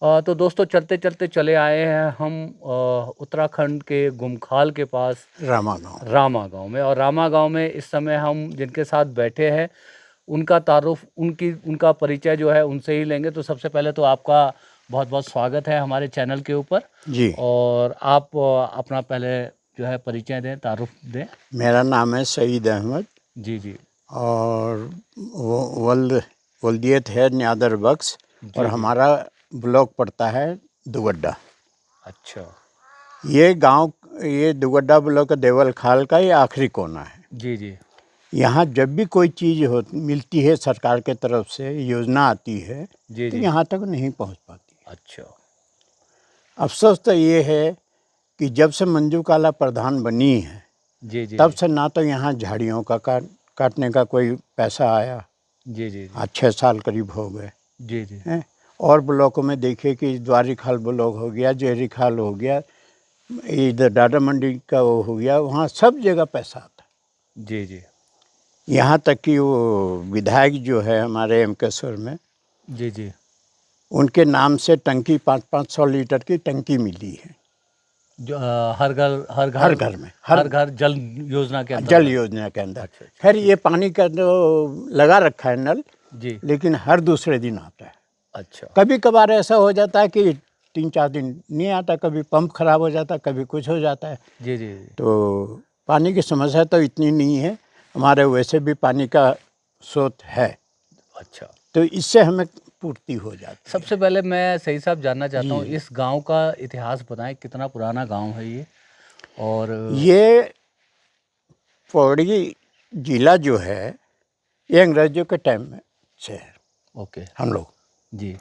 तो दोस्तों चलते चलते चले आए हैं हम उत्तराखंड के गुमखाल के पास रामा गांव में। और रामा गांव में इस समय हम जिनके साथ बैठे हैं उनका तारुफ उनका परिचय जो है उनसे ही लेंगे। तो सबसे पहले तो आपका बहुत बहुत स्वागत है हमारे चैनल के ऊपर जी। और आप अपना पहले जो है परिचय दें, तारुफ दें। मेरा नाम है सईद अहमद। जी जी। और वल्दियत है न्यादर बख्श और जी। हमारा ब्लॉक पड़ता है दुगड्डा। अच्छा। ये दुगड्डा ब्लॉक देवल खाल का ये आखिरी कोना है। जी जी। यहाँ जब भी कोई चीज़ मिलती है सरकार के तरफ से, योजना आती है जी तो जी। यहाँ तक नहीं पहुँच पाती। अच्छा। अफसोस तो ये है कि जब से मंजू काला प्रधान बनी है जी जी। तब से ना तो यहाँ झाड़ियों का काटने का कोई पैसा आया। जी जी। आज 6 साल करीब हो गए जी जी। हैं। और ब्लॉकों में देखिए कि द्वारी खाल ब्लॉक हो गया, जेरी खाल हो गया, इधर डाडा मंडी का वो हो गया, वहाँ सब जगह पैसा आता। जी जी। यहाँ तक कि वो विधायक जो है हमारे एमकेश्वर में, जी जी। उनके नाम से टंकी 500-500 लीटर की टंकी मिली है जो हर घर में हर घर जल योजना के अंदर। जल योजना के अंदर। अच्छा अच्छा। खैर ये पानी का तो लगा रखा है नल, जी। लेकिन हर दूसरे दिन आता है। अच्छा। कभी कभार ऐसा हो जाता है कि 3-4 दिन नहीं आता, कभी पंप खराब हो जाता है, कभी कुछ हो जाता है। जी जी। तो पानी की समस्या तो इतनी नहीं है, हमारे वैसे भी पानी का स्रोत है। अच्छा। तो इससे हमें पूर्ति हो जाती है। सबसे पहले मैं सही साहब जानना चाहता हूँ जी। इस गांव का इतिहास बताएं, कितना पुराना गांव है ये? और ये पौड़ी जिला जो है ये अंग्रेजों के टाइम में से है। ओके। हम लोग जी।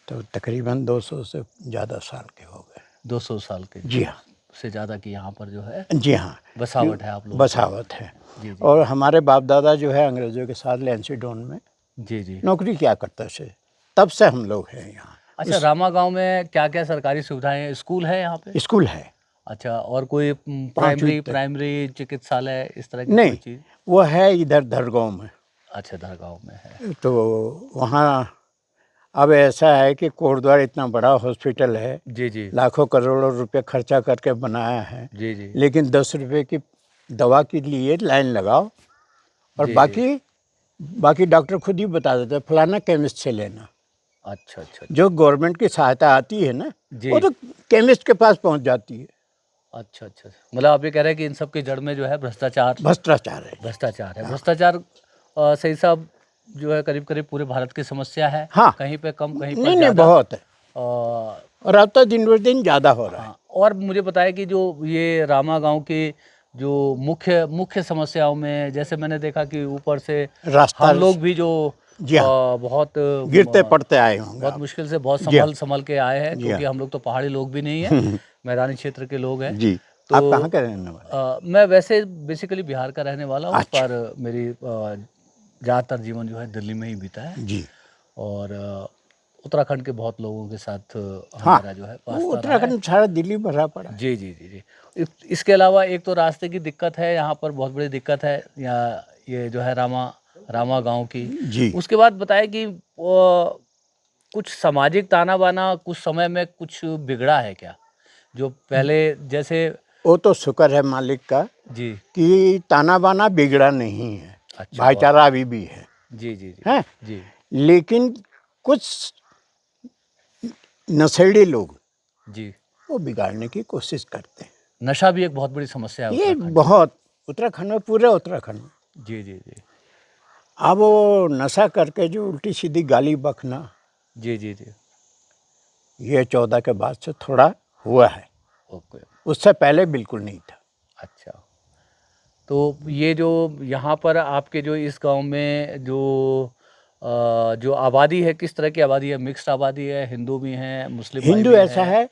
तो तकरीबन 200 से ज़्यादा साल के हो गए। 200 साल के? जी हाँ। से ज़्यादा की यहाँ पर जो है जी हाँ, बसावट है आप लोग? बसावत है। जी जी। और हमारे बाप दादा जो है अंग्रेजों के साथ लैंसीडोन में जी जी। नौकरी किया करते थे, तब से हम लोग हैं यहाँ। अच्छा, रामा गांव में क्या क्या सरकारी सुविधाएं हैं? स्कूल है यहाँ पे? स्कूल है। अच्छा, और कोई 5वीं तक प्राइमरी चिकित्सालय इस तरह की कोई नहीं, चीज़? वो है इधर धरगांव में। अच्छा, दरगांव में है। तो वहाँ अब ऐसा है कि कोटद्वार इतना बड़ा हॉस्पिटल है, जी जी। लाखों करोड़ों रुपए खर्चा करके बनाया है, जी जी। लेकिन 10 रुपए की दवा के लिए लाइन लगाओ और जी जी। बाकी डॉक्टर खुद ही बता देते हैं फलाना केमिस्ट से लेना। अच्छा अच्छा। जो गवर्नमेंट की सहायता आती है ना, वो जी। तो केमिस्ट के पास पहुंच जाती है। अच्छा अच्छा। मतलब आप ये कह रहे हैं कि इन सब की जड़ में जो है भ्रष्टाचार भ्रष्टाचार है। भ्रष्टाचार है। हाँ। भ्रष्टाचार सही साहब जो है करीब करीब पूरे भारत की समस्या है। हाँ। कहीं पे कम, कहीं पर नहीं ज़्यादा। बहुत है, अ, और अब तो दिन ब दिन ज़्यादा हो रहा है। हाँ, और मुझे बताया कि जो ये रामा गांव की जो मुख्य मुख्य समस्याओं में, जैसे मैंने देखा कि ऊपर से रास्ता, हम लोग भी जो जी हाँ, बहुत गिरते पड़ते आए होंगे बहुत आप। मुश्किल से बहुत जी हाँ, संभल के आए हैं, जी हाँ। क्योंकि हम लोग तो पहाड़ी लोग भी नहीं हैं, मैदानी क्षेत्र के लोग हैं। जी। तो आप कहाँ के रहने वाले? मैं वैसे बेसिकली बिहार का रहने वाला हूँ, अच्छा। पर मेरी ज़्यादातर जीवन जो है दिल्ली में ही बीता है। जी। और उत्तराखंड के बहुत लोगों के साथ हाँ, हमारा जो है वो वास्ता रहा है। उत्तराखंड सारा दिल्ली भरा पड़ा है। जी जी जी जी। इसके अलावा एक तो रास्ते की दिक्कत है, यहाँ पर बहुत बड़ी दिक्कत है या ये जो है रामा गांव की। जी। उसके बाद बताया कि कुछ सामाजिक ताना बाना कुछ समय में कुछ बिगड़ा है क्या, जो पहले जैसे? वो तो शुक्र है मालिक का जी। कि ताना बाना बिगड़ा नहीं है। अच्छा, बहुत। भाईचारा अभी भी है। जी जी जी। हैं? जी लेकिन कुछ नशेड़ी लोग जी। वो बिगाड़ने की कोशिश करते हैं। नशा भी एक बहुत बड़ी समस्या है ये उत्तराखंड में। बहुत उत्तराखंड में, पूरे उत्तराखंड में। जी जी जी। अब वो नशा करके जो उल्टी सीधी गाली बकना, जी जी जी। ये 14 के बाद से थोड़ा हुआ है, ओके। उससे पहले बिल्कुल नहीं था। अच्छा, तो ये जो यहाँ पर आपके जो इस गांव में जो आबादी है, किस तरह की आबादी है? मिक्स्ड आबादी है, हिंदू भी हैं, मुस्लिम भाई हिंदू भी ऐसा हैं? है,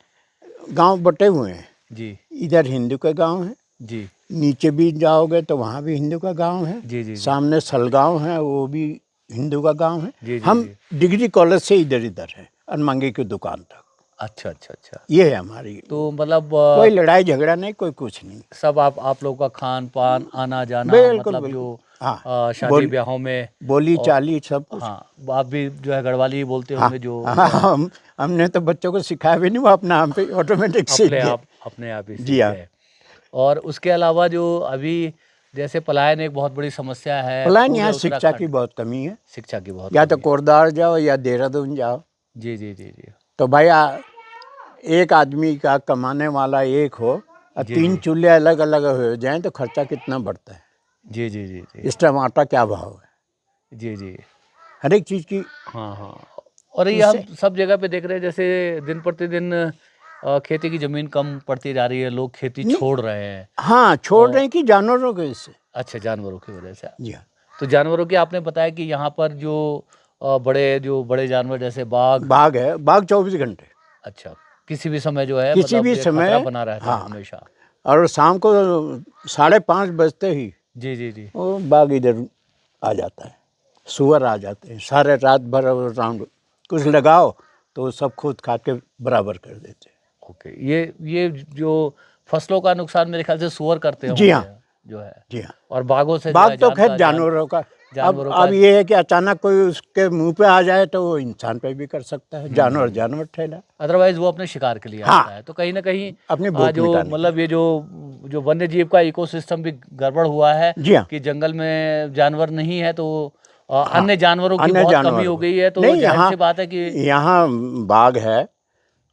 गांव बटे हुए हैं। जी इधर हिंदू का गांव है, जी। नीचे भी जाओगे तो वहाँ भी हिंदू का गांव है, जी जी जी। सामने सलगांव है वो भी हिंदू का गांव है। जी जी हम जी। डिग्री कॉलेज से इधर है, अनमंगी की दुकान तक। अच्छा अच्छा अच्छा। ये है हमारी। तो मतलब कोई लड़ाई झगड़ा नहीं, कोई कुछ नहीं। सब आप लोगों का खान पान आना जाना बिल्कुल मतलब बिल्कुल। जो हाँ, शादी ब्याहों में बोली और चाली सब कुछ। हाँ, आप भी जो है गढ़वाली ही बोलते हाँ होंगे जो हाँ, हमने तो बच्चों को सिखाया भी नहीं, वो अपना हम पे ऑटोमेटिक सीख गए। अपने आप ही जी सीख हाँ। गए। और उसके अलावा जो अभी जैसे पलायन एक बहुत बड़ी समस्या है पलायन, पूरे यहाँ शिक्षा की उत्तराखंड, बहुत कमी है। शिक्षा की बहुत या तो कमी है। कोरदार जाओ या देहरादून जाओ, जी जी जी जी तो भाई एक आदमी का कमाने वाला एक हो और जी 3 जी चूल्हे अलग अलग हो जाएं तो खर्चा कितना बढ़ता है। जी जी जी जी इस टाइम आटा क्या भाव है, जी जी। हर एक चीज़ की। हाँ हाँ। और ये हम उससे सब जगह पे देख रहे हैं जैसे दिन प्रतिदिन खेती की ज़मीन कम पड़ती जा रही है, लोग खेती नहीं, छोड़ रहे हैं। हाँ, छोड़ और रहे हैं कि जानवरों के इससे। अच्छा, जानवरों की वजह से। जी हाँ। तो जानवरों की आपने बताया कि यहाँ पर जो बड़े जानवर जैसे बाघ, बाघ है, बाघ 24 घंटे अच्छा, किसी भी समय जो है किसी मतलब भी ये खतरा समय। बना रहता है हाँ, हमेशा। और शाम को 5:30 बजते ही जी जी जी। वो बाघ इधर आ जाता है, सुअर आ जाते हैं, सारे रात भर राउंड कुछ लगाओ तो सब खुद खा के बराबर कर देते ओके, ये जो फसलों का नुकसान मेरे ख्याल से सुअर करते हैं। जी होंगे हाँ। जो है, जी हाँ। और बाघों से जो बाघ है तो खैर जानवरों का। जानवरों का। अब ये है कि अचानक कोई उसके मुंह पे आ जाए तो वो इंसान पे भी कर सकता है, जानवर जानवर ठहरा। अदरवाइज वो अपने शिकार के लिए हाँ, आता है, तो कहीं ना कहीं अपनी भूख जो मिटाने के मतलब ये जो वन्य जीव का इकोसिस्टम भी गड़बड़ हुआ है लिए। जी हाँ। कि जंगल में जानवर नहीं है तो हाँ, अन्य जानवरों की अन्य बहुत कमी जानवर हो को गई है, तो नहीं, जाहिर यहाँ सी बात है कि यहाँ बाघ है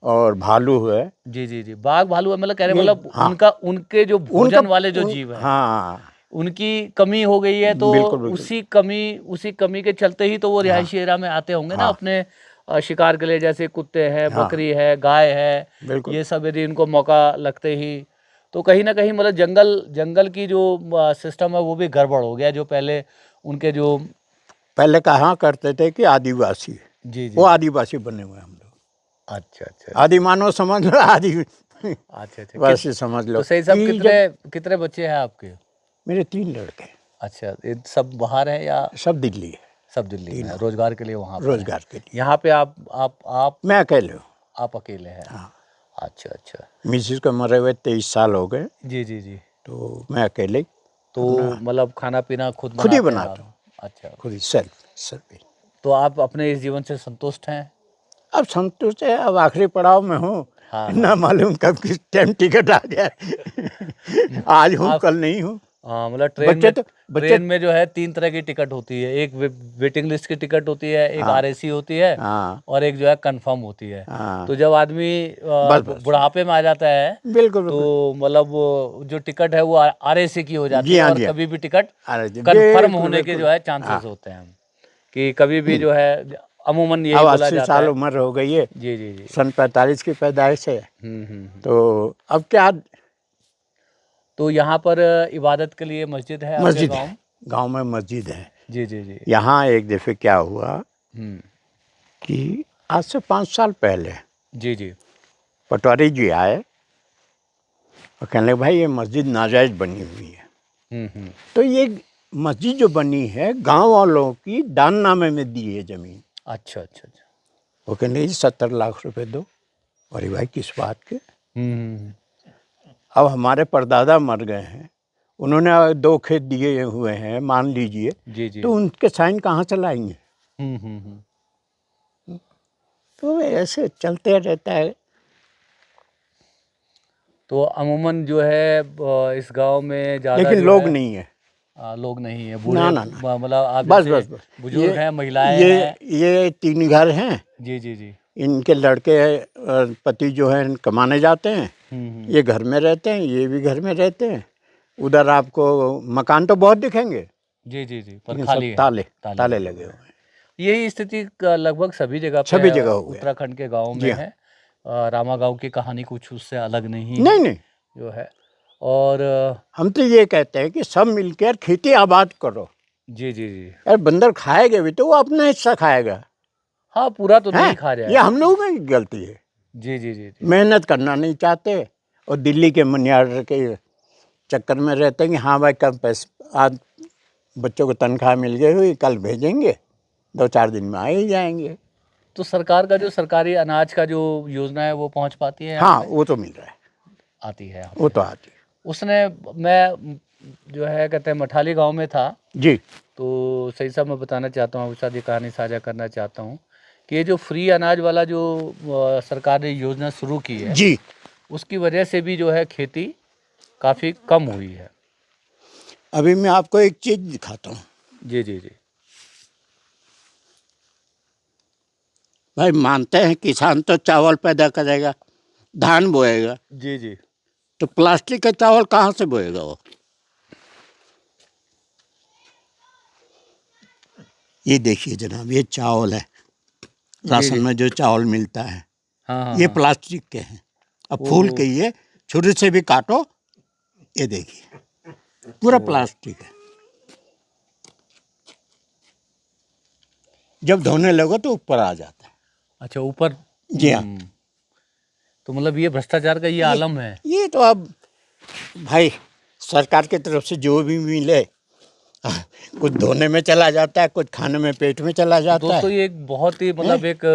और भालू है। जी जी जी, बाघ भालू है, मतलब कहने ये मतलब हाँ, उनके जो उनका भोजन वाले जो जीव हैं हाँ, उनकी कमी हो गई है, तो बिल्कुल बिल्कुल। उसी कमी के चलते ही तो वो हाँ रिहायशी एरिया में आते होंगे ना हाँ अपने शिकार के लिए, जैसे कुत्ते हैं, हाँ, बकरी है, गाय है, बिल्कुल। ये सब यदि इनको मौका लगते ही, तो कहीं ना कहीं मतलब जंगल की जो सिस्टम है वो भी गड़बड़ हो गया, जो पहले उनके जो पहले कहाँ करते थे कि आदिवासी, जी जी वो जी। आदिवासी बने हुए हम लोग। अच्छा अच्छा आदि अच्छा मानव समझ लो, आदि अच्छा अच्छा वैसे समझ लो तो सही सब कि कितने जब कितने बच्चे हैं आपके? मेरे 3 लड़के, अच्छा, ये सब बाहर है या सब दिल्ली है, सब दिल्ली में है, तीनों रोजगार के लिए वहाँ पर है? रोजगार के लिए। यहाँ पे आप मैं अकेले हूँ। आप अकेले हैं? हाँ, अच्छा अच्छा। मिसिस को मरे हुए 23 साल हो गए, जी जी जी। तो मैं अकेले तो अपना मतलब खाना पीना खुद खुद ही बनाते हैं बनाता आप? हूँ, अच्छा, खुद ही सेल्फ ही। तो आप अपने इस जीवन से संतुष्ट हैं? अब संतुष्ट है, अब आखिरी पड़ाव में हूँ। हाँ ना हाँ। मालूम कब किस टाइम टिकट आ जाए। आज हूँ आप कल नहीं हूँ। मतलब बच्चे तो बच्चे ट्रेन में जो है 3 तरह की टिकट होती है, एक वेटिंग लिस्ट की टिकट होती है, एक हाँ आरएसी होती है, हाँ और एक जो है कंफर्म होती है। हाँ, तो जब आदमी बस बस, बुढ़ापे में आ जाता है बिल्कुल बिल्कुल। तो मतलब वो जो टिकट है वो आरएसी की हो जाती जी है, हाँ, और जी हाँ। कभी भी टिकट अरे जी, कंफर्म बिल्कुल होने के जो बिल्कुल। है हाँ, चांसेस होते हैं कि कभी भी जो है अमूमन यही अब बोला 80 जाता साल है। उम्र हो गई है, जी जी जी। सन 45 की पैदाइश है, हम्म। तो अब क्या, तो यहाँ पर इबादत के लिए मस्जिद है आपके मस्जिद गांव है, में? गांव में मस्जिद है। जी जी जी। यहाँ एक दफ़े क्या हुआ हम्म। कि आज से 5 साल पहले जी जी। पटवारी जी आए और कहने लगे भाई ये मस्जिद नाजायज़ बनी हुई है। हम्म। तो ये मस्जिद जो बनी है गांव वालों की दाननामे में दी है ज़मीन। अच्छा अच्छा अच्छा। वो कहने लगे 70 लाख रुपए दो। अरे भाई किस बात के? हम्म। अब हमारे परदादा मर गए हैं, उन्होंने 2 खेत दिए हुए हैं मान लीजिए, जी जी। तो उनके साइन कहाँ से लाएंगे? हम्म। तो ऐसे चलते रहता है। तो अमूमन जो है इस गांव में ज़्यादा लेकिन जो लोग है नहीं है। लोग नहीं है, ना बूढ़े ना ना, मतलब आप बस जैसे बस बस। बुजुर्ग ये हैं, महिलाएं ये हैं? ये 3 घर हैं। जी जी जी। इनके लड़के पति जो हैं कमाने जाते हैं, हम्म। ये घर में रहते हैं, ये भी घर में रहते हैं। उधर आपको मकान तो बहुत दिखेंगे, जी जी जी, पर लेकिन सब खाली है, ताले ताले ताले लगे लगे हुए हुए हैं। हैं। यही स्थिति लगभग सभी जगह पे सभी है, जगह हो गया। उत्तराखंड के गांव जी में हाँ। है। रामा गांव की कहानी कुछ उससे अलग नहीं नहीं है नहीं, जो है। और हम तो ये कहते हैं कि सब मिलकर खेती आबाद करो। जी जी जी। यार बंदर खाएगा भी तो वो अपना हिस्सा खाएगा, हाँ, पूरा तो हैं? नहीं खा ये जाएगा। हम लोगों में गलती है। जी जी जी जी। मेहनत करना नहीं चाहते और दिल्ली के मनियार्डर के चक्कर में रहते हैं कि हाँ भाई कम पैसे, आज बच्चों को तनख्वाह मिल गई हुई, कल भेजेंगे, 2-4 दिन में आ ही जाएंगे। तो सरकार का जो सरकारी अनाज का जो योजना है वो पहुंच पाती है यहाँ हाँ, पे? वो तो मिल रहा है, आती है यहाँ वो पे। तो आती है। उसने मैं जो है कहते हैं मठाली गांव में था, जी, तो सही साहब मैं बताना चाहता हूँ आपके साथ ये कहानी साझा करना चाहता हूँ कि ये जो फ्री अनाज वाला जो सरकार ने योजना शुरू की है, जी। उसकी वजह से भी जो है खेती काफ़ी कम हुई है। अभी मैं आपको एक चीज़ दिखाता हूँ। जी जी जी। भाई मानते हैं किसान तो चावल पैदा करेगा, धान बोएगा, जी जी। तो प्लास्टिक का चावल कहाँ से बोएगा वो? ये देखिए जनाब, ये चावल है, जी राशन जी। में जो चावल मिलता है, हाँ हाँ ये हाँ। प्लास्टिक के हैं। अब ओ फूल के ये छुरी से भी काटो, ये देखिए पूरा ओ। प्लास्टिक है। जब धोने लगो तो ऊपर आ जाता है। अच्छा ऊपर। जी हाँ। तो मतलब ये भ्रष्टाचार का ये आलम है। ये तो अब भाई सरकार की तरफ से जो भी मिले, कुछ धोने में चला जाता है, कुछ खाने में पेट में चला तो जाता दोस्तों है। ये एक बहुत ही हैं? मतलब एक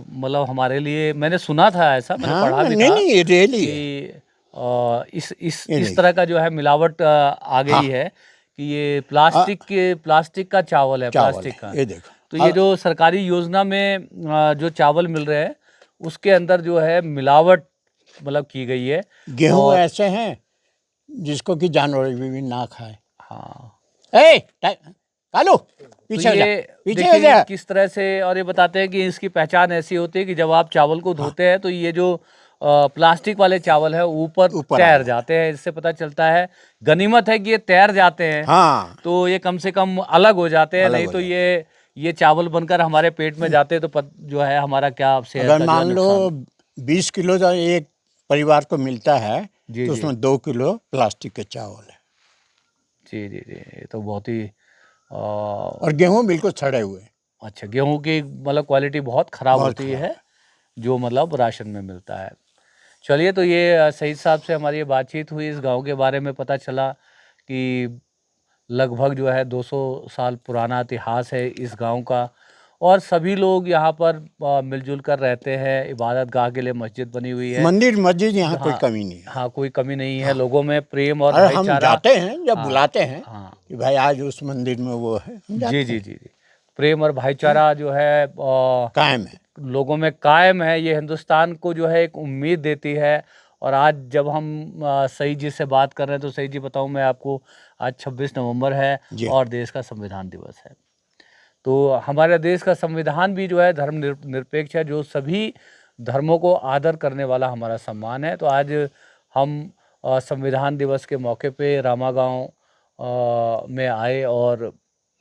मतलब हमारे लिए मैंने सुना था, ऐसा मैंने हाँ, पढ़ा भी नहीं था नहीं, ये रियली है। कि ये इस देखिए। तरह का जो है मिलावट आ हाँ, गई है कि ये अ, प्लास्टिक का चावल है, चावल प्लास्टिक है, का। ये देखो। तो ये जो सरकारी योजना में जो चावल मिल रहे हैं उसके अंदर जो है मिलावट मतलब की गई है। गेहूं और ऐसे हैं जिसको कि जानवर भी ना खाए। हाँ, कालू, तो पीछे हो जा, ये पीछे हो देखिए जा। किस तरह से, और ये बताते हैं कि इसकी पहचान ऐसी होती है कि जब आप चावल को हाँ, धोते हैं तो ये जो प्लास्टिक वाले चावल है ऊपर ऊपर आ तैर जाता है। जाते हैं। इससे पता चलता है, गनीमत है कि ये तैर जाते हैं, हाँ, तो ये कम से कम अलग हो जाते हैं, अलग नहीं हो तो जाता ये चावल बनकर हमारे पेट में जाते हैं तो जो है हमारा क्या है। सेहत अगर का जो है मान लो नुकसान। 20 किलो जो एक परिवार को मिलता है, जी तो जी उसमें 2 किलो प्लास्टिक के चावल है। जी जी जी। ये तो बहुत ही और गेहूं बिल्कुल सड़े हुए हैं, अच्छा, गेहूं की मतलब क्वालिटी बहुत ख़राब बहुत होती खराब है है। जो मतलब राशन में मिलता है। चलिए, तो ये सईद साहब से हमारी ये बातचीत हुई, इस गांव के बारे में पता चला कि लगभग जो है 200 साल पुराना इतिहास है इस गांव का, और सभी लोग यहाँ पर मिलजुल कर रहते हैं। इबादत गाह के लिए मस्जिद बनी हुई है। मंदिर मस्जिद यहाँ कोई हाँ कमी नहीं है। हाँ, कोई कमी नहीं है, हाँ, लोगों में प्रेम और और हम भाईचारा। जाते हैं, जब हाँ बुलाते हैं हाँ। कि भाई आज उस मंदिर में वो है, हम जी जाते जी हैं। जी जी। प्रेम और भाईचारा जो है कायम है। लोगों में कायम है। ये हिंदुस्तान को जो है एक उम्मीद देती है। और आज जब हम सईद जी से बात कर रहे हैं तो सईद जी बताऊं मैं आपको, आज 26 नवंबर है जी और देश का संविधान दिवस है। तो हमारे देश का संविधान भी जो है धर्म निरपेक्ष है, जो सभी धर्मों को आदर करने वाला हमारा सम्मान है। तो आज हम संविधान दिवस के मौके पे रामा गाँव में आए और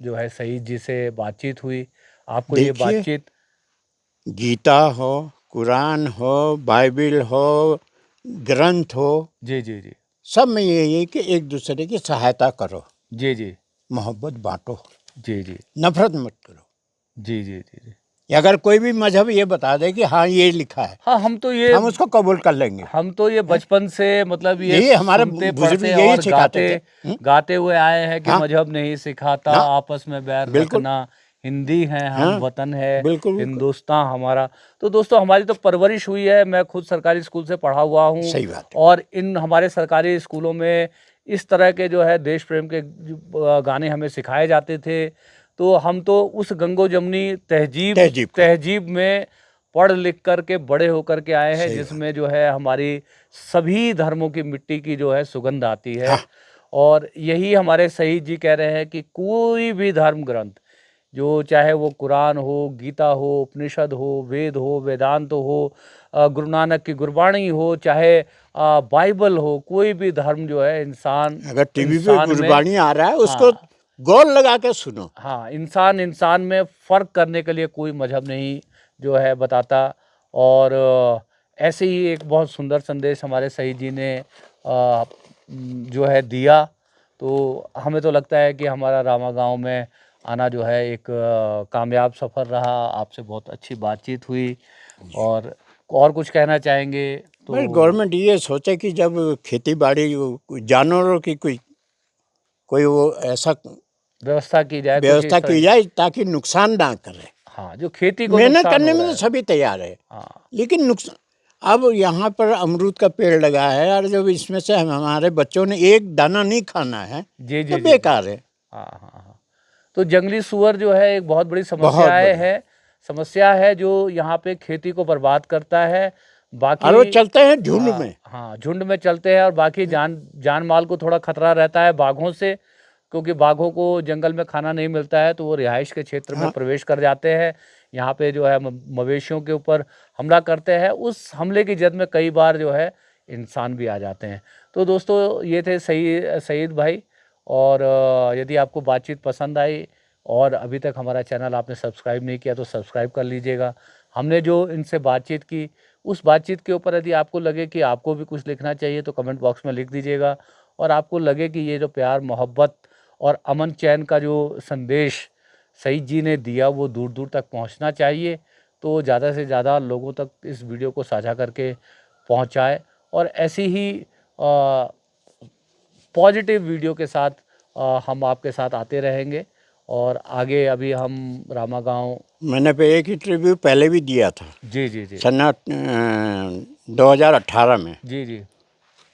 जो है सईद जी से बातचीत हुई। आपको ये देखिए, बातचीत। गीता हो, कुरान हो, बाइबिल हो, ग्रंथ हो, जी जी जी सब में यही है कि एक दूसरे की सहायता करो, जी जी मोहब्बत बांटो, जी जी नफरत मत करो। जी जी जी जी। अगर कोई भी मजहब ये बता दे कि हाँ ये लिखा है, हाँ, हम उसको कबूल कर लेंगे। हैं? बचपन से मतलब ये यही हमारे सुनते बुजुर्ग पढ़ते यही और सिखाते थे। गाते हुए आए हैं कि हाँ, मजहब नहीं सिखाता हाँ, आपस में बैर बिल्कुल। रखना, हिंदी हैं हम, हाँ, वतन है बिल्कुल बिल्कुल। हिंदुस्तान हमारा। तो दोस्तों हमारी तो परवरिश हुई है, मैं खुद सरकारी स्कूल से पढ़ा हुआ हूँ, सही बात है। और इन हमारे सरकारी स्कूलों में इस तरह के जो है देश प्रेम के गाने हमें सिखाए जाते थे। तो हम तो उस गंगो जमुनी तहजीब का। तहजीब में पढ़ लिख कर के बड़े होकर के आए हैं, सही बात। जिसमें जो है हमारी सभी धर्मों की मिट्टी की जो है सुगंध आती है। हाँ, और यही हमारे शहीद जी कह रहे हैं कि कोई भी धर्म ग्रंथ, जो चाहे वो कुरान हो, गीता हो, उपनिषद हो, वेद हो, वेदांत हो, गुरु नानक की गुरबाणी हो, चाहे बाइबल हो, कोई भी धर्म जो है अगर टीवी पे इंसान में। गुरबानी आ रहा है, उसको हाँ गौर लगा के सुनो। हाँ, इंसान में फ़र्क करने के लिए कोई मजहब नहीं जो है बताता। और ऐसे ही एक बहुत सुंदर संदेश हमारे शहीद जी ने जो है दिया। तो हमें तो लगता है कि हमारा रामा गाँव में आना जो है एक कामयाब सफ़र रहा। आपसे बहुत अच्छी बातचीत हुई। और कुछ कहना चाहेंगे भाई तो? गवर्नमेंट ये सोचे कि जब खेती बाड़ी जानवरों की कोई वो ऐसा व्यवस्था की जाए कुछ व्यवस्था इस की तरह। जाए ताकि नुकसान ना करे। हाँ, जो खेती को मेहनत नुकसान करने हो में रहा तो है। सभी तैयार है, हाँ, लेकिन नुकसान। अब यहाँ पर अमरूद का पेड़ लगा है और जब इसमें से हमारे बच्चों ने एक दाना नहीं खाना है जी, तो जी, जी, जी। बेकार है। हाँ, हाँ, हाँ। तो जंगली सुअर जो है एक बहुत बड़ी बहुत बड़ी। समस्या है जो यहाँ पे खेती को बर्बाद करता है। और वो बाकी चलते हैं झुंड हाँ, में। हाँ, झुंड में चलते हैं और बाकी जान माल को थोड़ा खतरा रहता है बाघों से, क्योंकि बाघों को जंगल में खाना नहीं मिलता है तो वो रिहाइश के क्षेत्र में हाँ, प्रवेश कर जाते हैं। यहाँ पे जो है मवेशियों के ऊपर हमला करते हैं। उस हमले की जद में कई बार जो है इंसान भी आ जाते हैं। तो दोस्तों ये थे सईद भाई। और यदि आपको बातचीत पसंद आई और अभी तक हमारा चैनल आपने सब्सक्राइब नहीं किया तो सब्सक्राइब कर लीजिएगा। हमने जो इनसे बातचीत की उस बातचीत के ऊपर यदि आपको लगे कि आपको भी कुछ लिखना चाहिए तो कमेंट बॉक्स में लिख दीजिएगा। और आपको लगे कि ये जो प्यार मोहब्बत और अमन चैन का जो संदेश सईद जी ने दिया वो दूर दूर तक पहुंचना चाहिए, तो ज़्यादा से ज़्यादा लोगों तक इस वीडियो को साझा करके पहुंचाए। और ऐसी ही पॉजिटिव वीडियो के साथ हम आपके साथ आते रहेंगे। और आगे अभी हम रामा गाँव। मैंने पे एक इंटरव्यू पहले भी दिया था, जी, जी, जी। सन 2018 में, जी, जी।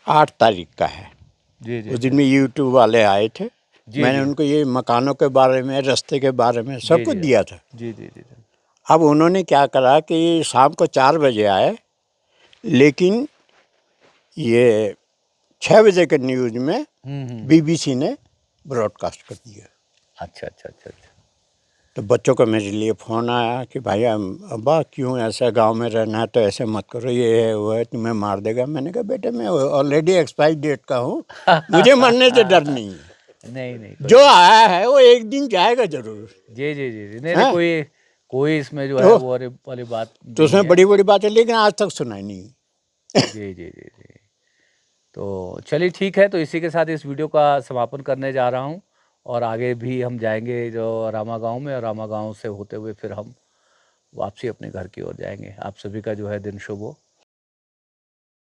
8 तारीख का है। जी, जी, उस जी। दिन में यूट्यूब वाले आए थे। जी, मैंने जी। उनको ये मकानों के बारे में, रास्ते के बारे में सब जी, कुछ जी। दिया था। जी, जी, जी, जी। अब उन्होंने क्या करा कि शाम को 4 बजे आए, लेकिन ये 6 बजे के न्यूज़ में बीबीसी ने ब्रॉडकास्ट कर दिया। अच्छा, अच्छा, अच्छा, अच्छा। तो बच्चों का मेरे लिए फ़ोन आया कि भाई अब्बा क्यों ऐसा गांव में रहना है, तो ऐसे मत करो, ये है वो है, तुम्हें मार देगा। मैंने कहा बेटे मैं ऑलरेडी एक्सपायरी डेट का हूँ, मुझे मरने से डर नहीं है। नहीं, नहीं, कोई जो नहीं। आया है वो एक दिन जाएगा जरूर। जी, जी, जी, जी। नहीं, नहीं, है कोई कोई इसमें जो है तो वो वाली बात तो नहीं उसमें है। बड़ी बड़ी बात है, लेकिन आज तक सुनाई नहीं। जी, जी, जी, जी। तो चलिए ठीक है, तो इसी के साथ इस वीडियो का समापन करने जा रहा हूँ। और आगे भी हम जाएँगे जो रामा गाँव में, और रामा गाँव से होते हुए फिर हम वापसी अपने घर की ओर जाएँगे। आप सभी का जो है दिन शुभ हो।